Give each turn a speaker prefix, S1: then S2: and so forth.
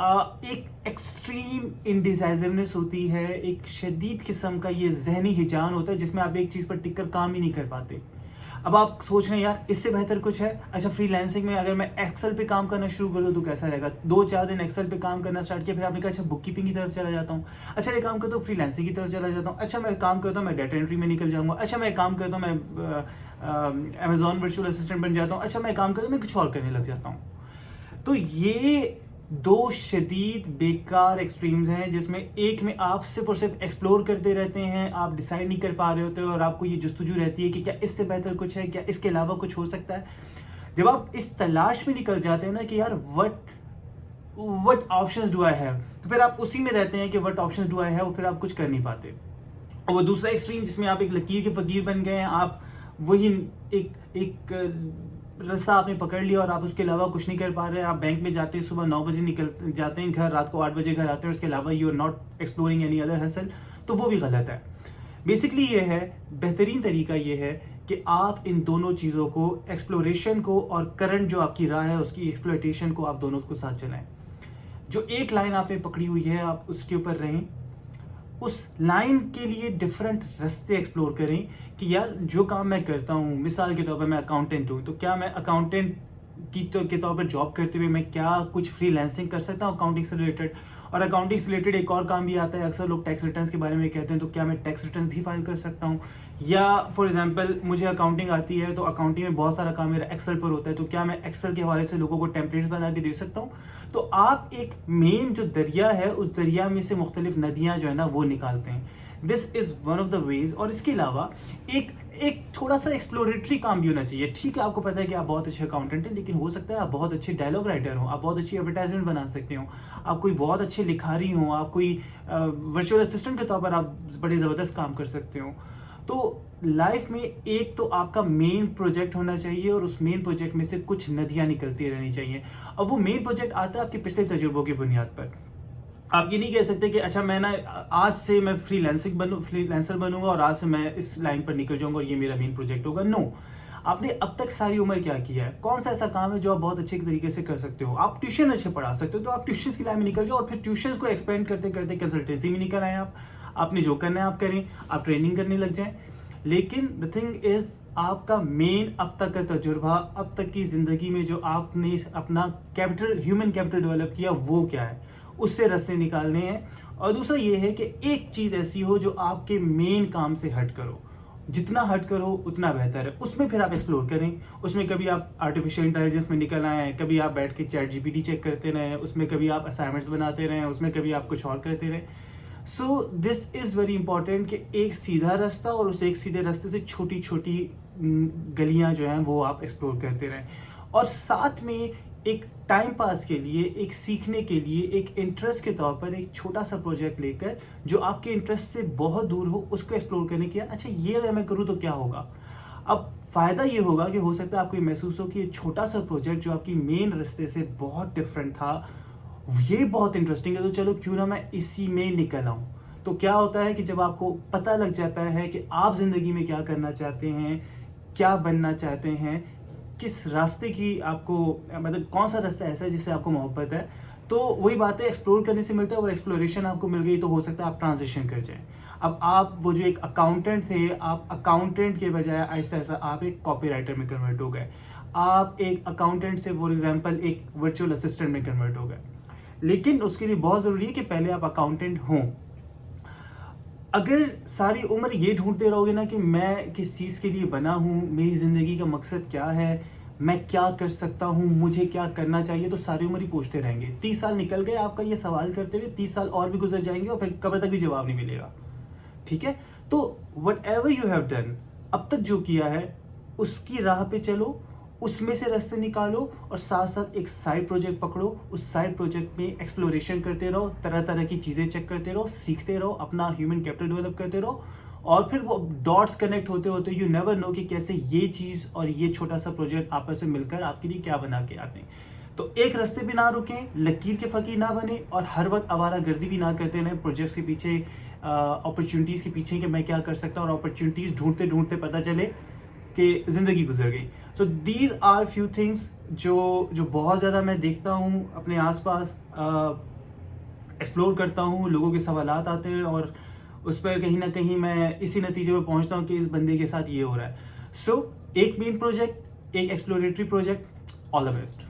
S1: ایک ایکسٹریم انڈیسائزونیس ہوتی ہے، ایک شدید قسم کا یہ ذہنی ہیجان ہوتا ہے جس میں آپ ایک چیز پر ٹک کر کام ہی نہیں کر پاتے. اب آپ سوچ رہے ہیں یار اس سے بہتر کچھ ہے. اچھا فری لینسنگ میں اگر میں ایکسل پہ کام کرنا شروع کر دوں تو کیسا رہے گا؟ 2-4 دن ایکسل پہ کام کرنا اسٹارٹ کیا، پھر آپ نے کہا اچھا بک کیپنگ کی طرف چلا جاتا ہوں. اچھا یہ کام کرتا ہوں فری لینسنگ کی طرف چلا جاتا ہوں. اچھا میں کام کرتا ہوں میں ڈیٹا انٹری میں نکل جاؤں گا. اچھا میں کام کرتا ہوں میں امیزون ورچوئل اسسٹنٹ بن جاتا ہوں. اچھا میں کام کرتا ہوں میں کچھ اور کرنے لگ جاتا ہوں. تو یہ 2 شدید بیکار ایکسٹریمز ہیں جس میں ایک میں آپ صرف اور صرف ایکسپلور کرتے رہتے ہیں، آپ ڈیسائیڈ نہیں کر پا رہے ہوتے اور آپ کو یہ جستجو رہتی ہے کہ کیا اس سے بہتر کچھ ہے، کیا اس کے علاوہ کچھ ہو سکتا ہے. جب آپ اس تلاش میں نکل جاتے ہیں نا کہ یار what options do I have, تو پھر آپ اسی میں رہتے ہیں کہ what options do I have, اور پھر آپ کچھ کر نہیں پاتے. اور وہ دوسرا ایکسٹریم جس میں آپ ایک لکیر کے فقیر بن گئے ہیں، آپ وہی ایک رستہ آپ نے پکڑ لیا اور آپ اس کے علاوہ کچھ نہیں کر پا رہے. آپ بینک میں جاتے ہیں، صبح 9 بجے نکل جاتے ہیں گھر، رات کو 8 بجے گھر آتے ہیں، اس کے علاوہ you are not exploring any other hustle. تو وہ بھی غلط ہے. بیسکلی یہ ہے، بہترین طریقہ یہ ہے کہ آپ ان دونوں چیزوں کو، ایکسپلوریشن کو اور کرنٹ جو آپ کی راہ ہے اس کی ایکسپلویٹیشن کو، آپ دونوں کو ساتھ چلائیں. جو ایک لائن آپ نے پکڑی ہوئی ہے آپ اس کے اوپر رہیں، اس لائن کے لیے ڈفرینٹ رستے ایکسپلور کریں کہ یار جو کام میں کرتا ہوں، مثال کے طور پر میں اکاؤنٹنٹ ہوں، تو کیا میں اکاؤنٹنٹ کے طور پر جاب کرتے ہوئے میں کیا کچھ فری لینسنگ کر سکتا ہوں اکاؤنٹنگ سے ریلیٹڈ. اور اکاؤنٹنگ سے ریلیٹڈ ایک اور کام بھی آتا ہے، اکثر لوگ ٹیکس ریٹرنس کے بارے میں کہتے ہیں، تو کیا میں ٹیکس ریٹرنس بھی فائل کر سکتا ہوں. یا فار ایگزامپل مجھے اکاؤنٹنگ آتی ہے تو اکاؤنٹنگ میں بہت سارا کام میرا ایکسل پر ہوتا ہے، تو کیا میں ایکسل کے حوالے سے لوگوں کو ٹیمپلیٹس بنا کے دے سکتا ہوں. تو آپ ایک مین جو دریا ہے اس دریا میں سے مختلف ندیاں جو ہے نا وہ نکالتے ہیں. دس از ون آف دا ویز. اور اس کے علاوہ ایک تھوڑا سا ایکسپلوریٹری کام بھی ہونا چاہیے. ٹھیک ہے آپ کو پتا ہے کہ آپ بہت اچھے اکاؤنٹنٹ ہیں، لیکن ہو سکتا ہے آپ بہت اچھے ڈائلاگ رائٹر ہوں، آپ بہت اچھی ایڈورٹائزمنٹ بنا سکتے ہوں، آپ کوئی بہت اچھے لکھاری ہوں، آپ کوئی ورچوئل اسسٹنٹ کے طور پر آپ بڑے زبردست کام کر سکتے ہوں. تو لائف میں ایک تو آپ کا مین پروجیکٹ ہونا چاہیے اور اس مین پروجیکٹ میں سے کچھ ندیاں نکلتی رہنی چاہیے. اب وہ مین پروجیکٹ آتا ہے آپ کے پچھلے تجربوں کی بنیاد پر. آپ یہ نہیں کہہ سکتے کہ اچھا میں نا آج سے میں فری لینسر بنوں گا اور آج سے میں اس لائن پر نکل جاؤں گا اور یہ میرا مین پروجیکٹ ہوگا. نو. آپ نے اب تک ساری عمر کیا کیا ہے؟ کون سا ایسا کام ہے جو آپ بہت اچھے طریقے سے کر سکتے ہو؟ آپ ٹیوشن اچھے پڑھا سکتے ہو تو آپ ٹیوشن کی لائن میں نکل جاؤ اور پھر ٹیوشنز کو ایکسپینڈ کرتے کرتے کنسلٹنسی میں نکل آئیں. آپ نے جو کرنا ہے آپ کریں، آپ ٹریننگ کرنے لگ جائیں. لیکن دا تھنگ از آپ کا مین اب تک کا تجربہ، اب تک کی زندگی میں جو آپ نے اپنا ہیومن کیپٹل ڈیولپ کیا وہ کیا ہے، اس سے رستے نکالنے ہیں. اور دوسرا یہ ہے کہ ایک چیز ایسی ہو جو آپ کے مین کام سے ہٹ کرو. جتنا ہٹ کرو اتنا بہتر ہے. اس میں پھر آپ ایکسپلور کریں. اس میں کبھی آپ آرٹیفیشیل انٹیلیجنس میں نکل آئیں، کبھی آپ بیٹھ کے chat G P T check کرتے رہیں، اس میں کبھی آپ اسائنمنٹس بناتے رہیں، اس میں کبھی آپ کچھ اور کرتے رہیں. سو دس از ویری امپورٹنٹ کہ ایک سیدھا رستہ اور اس ایک سیدھے راستے سے چھوٹی چھوٹی گلیاں جو ہیں وہ آپ ایکسپلور کرتے رہیں. اور ساتھ میں ایک ٹائم پاس کے لیے، ایک سیکھنے کے لیے، ایک انٹرسٹ کے طور پر ایک چھوٹا سا پروجیکٹ لے کر جو آپ کے انٹرسٹ سے بہت دور ہو اس کو ایکسپلور کرنے کی. اچھا یہ اگر میں کروں تو کیا ہوگا؟ اب فائدہ یہ ہوگا کہ ہو سکتا ہے آپ کو یہ محسوس ہو کہ یہ چھوٹا سا پروجیکٹ جو آپ کی مین رستے سے بہت ڈفرینٹ تھا یہ بہت انٹرسٹنگ ہے، تو چلو کیوں نہ میں اسی میں نکل آؤں. تو کیا ہوتا ہے کہ جب آپ کو پتہ لگ جاتا ہے کہ آپ زندگی میں کیا کرنا چاہتے ہیں، کیا بننا چاہتے ہیں، کس راستے کی آپ کو مطلب کون سا راستہ ایسا ہے جس سے آپ کو محبت ہے، تو وہی بات ہے ایکسپلور کرنے سے ملتا ہے. اور ایکسپلوریشن آپ کو مل گئی تو ہو سکتا ہے آپ ٹرانزیشن کر جائیں. اب آپ وہ جو ایک اکاؤنٹنٹ تھے، آپ اکاؤنٹنٹ کے بجائے ایسا آپ ایک کاپی رائٹر میں کنورٹ ہو گئے. آپ ایک اکاؤنٹنٹ سے فار ایگزامپل ایک ورچوئل اسسٹنٹ میں کنورٹ ہو گئے. لیکن اس کے لیے بہت ضروری ہے کہ پہلے آپ اکاؤنٹنٹ ہوں. اگر ساری عمر یہ ڈھونڈتے رہو گے نا کہ میں کس چیز کے لیے بنا ہوں، میری زندگی کا مقصد کیا ہے، میں کیا کر سکتا ہوں، مجھے کیا کرنا چاہیے، تو ساری عمر ہی پوچھتے رہیں گے. 30 سال نکل گئے آپ کا یہ سوال کرتے ہوئے، 30 سال اور بھی گزر جائیں گے اور پھر قبر تک بھی جواب نہیں ملے گا. ٹھیک ہے؟ تو what ever you have done, اب تک جو کیا ہے اس کی راہ پہ چلو، اس میں سے راستے نکالو اور ساتھ ساتھ ایک سائڈ پروجیکٹ پکڑو. اس سائڈ پروجیکٹ میں ایکسپلوریشن کرتے رہو، طرح طرح کی چیزیں چیک کرتے رہو، سیکھتے رہو، اپنا ہیومن کیپٹل ڈیولپ کرتے رہو. اور پھر وہ ڈاٹس کنیکٹ ہوتے ہوتے یو نیور نو کہ کیسے یہ چیز اور یہ چھوٹا سا پروجیکٹ آپس میں مل کر آپ کے لیے کیا بنا کے آتے ہیں. تو ایک راستے پہ نہ رکیں، لکیر کے فقیر نہ بنیں اور ہر وقت آوارہ گردی بھی نہ کرتے رہیں پروجیکٹس کے پیچھے، اپرچونیٹیز کے پیچھے کہ میں کیا کر سکتا ہوں، اور اپرچونیٹیز ڈھونڈتے ڈھونڈتے پتہ چلے کہ زندگی گزر گئی. So these are few things جو بہت زیادہ میں دیکھتا ہوں اپنے آس پاس. ایکسپلور کرتا ہوں, لوگوں کے سوالات آتے ہیں اور اس پر کہیں نہ کہیں میں اسی نتیجے پہ پہنچتا ہوں کہ اس بندے کے ساتھ یہ ہو رہا ہے. سو ایک مین پروجیکٹ, ایک exploratory project. All the best.